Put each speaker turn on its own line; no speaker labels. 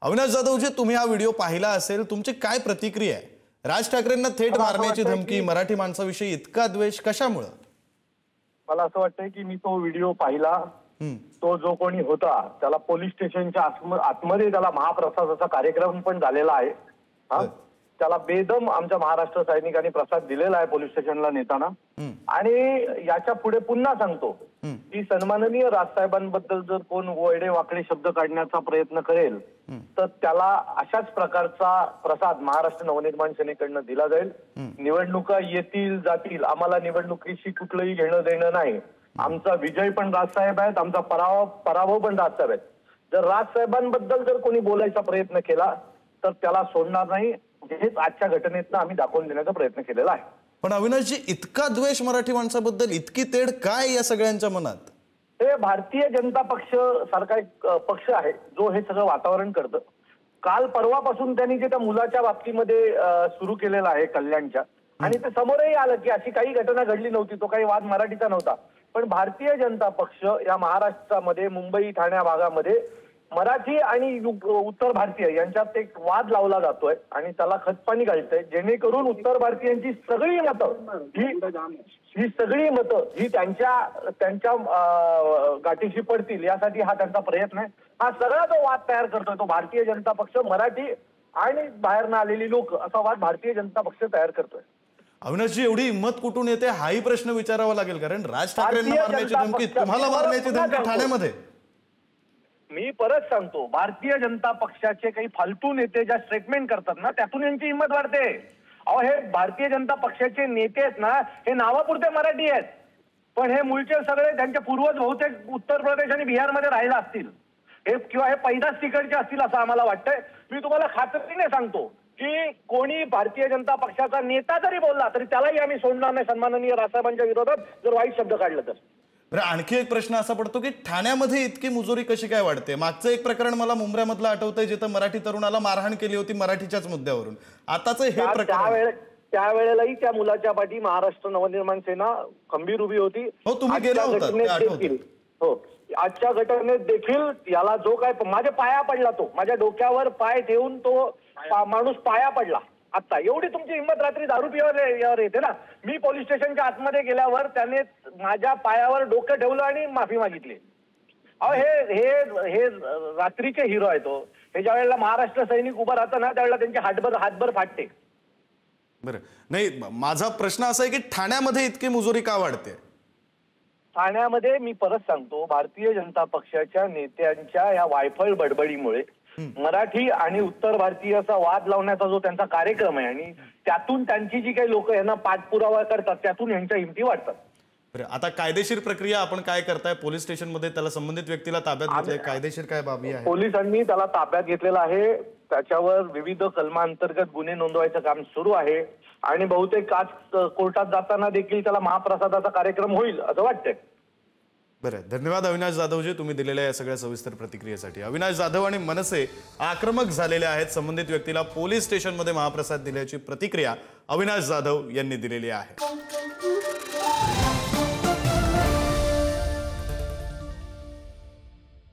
अविनाश जाधवजी, तुम्ही हा व्हिडिओ पाहिला असेल, तुमची काय प्रतिक्रिया आहे? राज ठाकरेंना थेट मारण्याची धमकी, मराठी माणसाविषयी इतका द्वेष कशामुळे?
मला असं वाटतंय की मी तो व्हिडिओ पाहिला, तो जो कोणी होता त्याला पोलीस स्टेशनच्या आतमध्ये त्याला महाप्रसादाचा कार्यक्रम पण झालेला आहे। त्याला बेदम आमच्या महाराष्ट्र सैनिकांनी प्रसाद दिलेला आहे पोलीस स्टेशनला नेताना। आणि याच्या पुढे पुन्हा सांगतो की सन्माननीय राजसाहेबांबद्दल जर कोण वेडे वाकडे शब्द काढण्याचा प्रयत्न करेल तर त्याला अशाच प्रकारचा प्रसाद महाराष्ट्र नवनिर्माण सेनेकडनं दिला जाईल। निवडणुका येतील जातील, आम्हाला निवडणुकीशी कुठलंही घेणं देणं नाही। आमचा विजय पण राजसाहेब आहेत, आमचा पराभव पण राजसाहेब आहेत। जर राजसाहेबांबद्दल जर कोणी बोलायचा प्रयत्न केला तर त्याला सोडणार नाही। हेच आजच्या घटनेतनं आम्ही दाखवून देण्याचा प्रयत्न केलेला आहे।
पण अविनाशजी, इतका द्वेष मराठी माणसाबद्दल, इतकी तेढ काय या सगळ्यांच्या मनात?
हे भारतीय जनता पक्ष सारखा एक पक्ष आहे जो हे सगळं वातावरण करतं। काल परवापासून त्यांनी जे त्या मुलाच्या बाबतीमध्ये सुरू केलेलं आहे कल्याणच्या, आणि ते समोरही आलं की अशी काही घटना घडली नव्हती, तो काही वाद मराठीचा नव्हता। पण भारतीय जनता पक्ष या महाराष्ट्रामध्ये मुंबई ठाणे भागामध्ये मराठी आणि उत्तर भारतीय यांच्यात एक वाद लावला जातोय आणि त्याला खतपाणी घालतंय, जेणेकरून उत्तर भारतीयांची सगळी मतं ही त्यांच्या गाठीशी पडतील यासाठी हा त्यांचा प्रयत्न आहे। हा सगळा जो वाद तयार करतोय तो भारतीय जनता पक्ष, मराठी आणि बाहेरनं आलेली लोक असा वाद भारतीय जनता पक्ष तयार करतोय।
अविनाशजी, एवढी हिंमत कुठून येते हाही प्रश्न विचारावा लागेल, कारण राज ठाकरेंना मारण्याची धमकी, तुम्हाला मारण्याची धमकी ठाण्यामध्ये।
मी परत सांगतो, भारतीय जनता पक्षाचे काही फालतू नेते ज्या स्टेटमेंट करतात ना, त्यातून यांची हिंमत वाढते। अहो, हे भारतीय जनता पक्षाचे नेते आहेत ना, हे नावापुरते मराठी आहेत, पण हे मूळचे सगळे त्यांचे पूर्वज बहुतेक उत्तर प्रदेश आणि बिहारमध्ये राहिला असतील, हे किंवा हे पैदाच तिकडचे असतील असं आम्हाला वाटतंय। मी तुम्हाला खात्रीने सांगतो की कोणी भारतीय जनता पक्षाचा नेता जरी बोलला तरी त्यालाही आम्ही सोडणार नाही सन्माननीय राजसाहेबांच्या विरोधात जर वाईट शब्द काढलं तर।
आणखी एक प्रश्न असा पडतो की ठाण्यामध्ये इतकी मुजोरी कशी काय वाढते? मागचं एक प्रकरण मला मुंबईमधलं आठवतंय, जिथं मराठी तरुणाला मारहाण केली होती मराठीच्याच मुद्द्यावरून। आताच हे प्रकरण,
त्यावेळेलाही त्या मुलाच्या पाठी महाराष्ट्र नवनिर्माण सेना खंबीर उभी होती।
हो, तुम्ही गेला होता।
हो, आजच्या घटनेत देखील याला जो काय माझ्या पाया पडला, तो माझ्या डोक्यावर पाय ठेवून तो माणूस पाया पडला। आता एवढी तुमची हिंमत रात्री दारू पियावर येते ना? मी पोलीस स्टेशनच्या आतमध्ये गेल्यावर त्याने माझ्या पायावर डोकं ठेवलं आणि माफी मागितली। अहो, हे रात्रीचे हिरो आहे तो। हे ज्या वेळेला महाराष्ट्र सैनिक उभा राहतं ना त्यावेळेला त्यांचे हातभर फाटते।
बरं, नाही, माझा प्रश्न असा आहे की ठाण्यामध्ये इतकी मुजोरी का वाढते?
ठाण्यामध्ये मी परत सांगतो, भारतीय जनता पक्षाच्या नेत्यांच्या या वायफळ बडबडीमुळे मराठी आणि उत्तर भारतीयाचा वाद लावण्याचा जो त्यांचा कार्यक्रम आहे आणि त्यातून त्यांची जी काही लोक यांना पाठपुरावा करतात त्यातून यांच्या हिमती वाढतात।
आता कायदेशीर प्रक्रिया आपण काय करताय? पोलीस स्टेशन मध्ये त्याला संबंधित व्यक्तीला ताब्यात घेतलंय, कायदेशीर काय बाबी आहे?
पोलिसांनी त्याला ताब्यात घेतलेला आहे, त्याच्यावर विविध कलमांतर्गत गुन्हे नोंदवायचं काम सुरू आहे आणि बहुतेक आज कोर्टात जाताना देखील त्याला महाप्रसादाचा कार्यक्रम होईल असं वाटतंय।
बरं, धन्यवाद अविनाश जाधवजी, तुम्ही दिलेल्या या सगळ्या सविस्तर प्रतिक्रियेसाठी। अविनाश जाधव आणि मनसे आक्रमक झालेले आहेत, संबंधित व्यक्तीला पोलीस स्टेशनमध्ये महाप्रसाद दिल्याची प्रतिक्रिया अविनाश जाधव यांनी दिलेली आहे।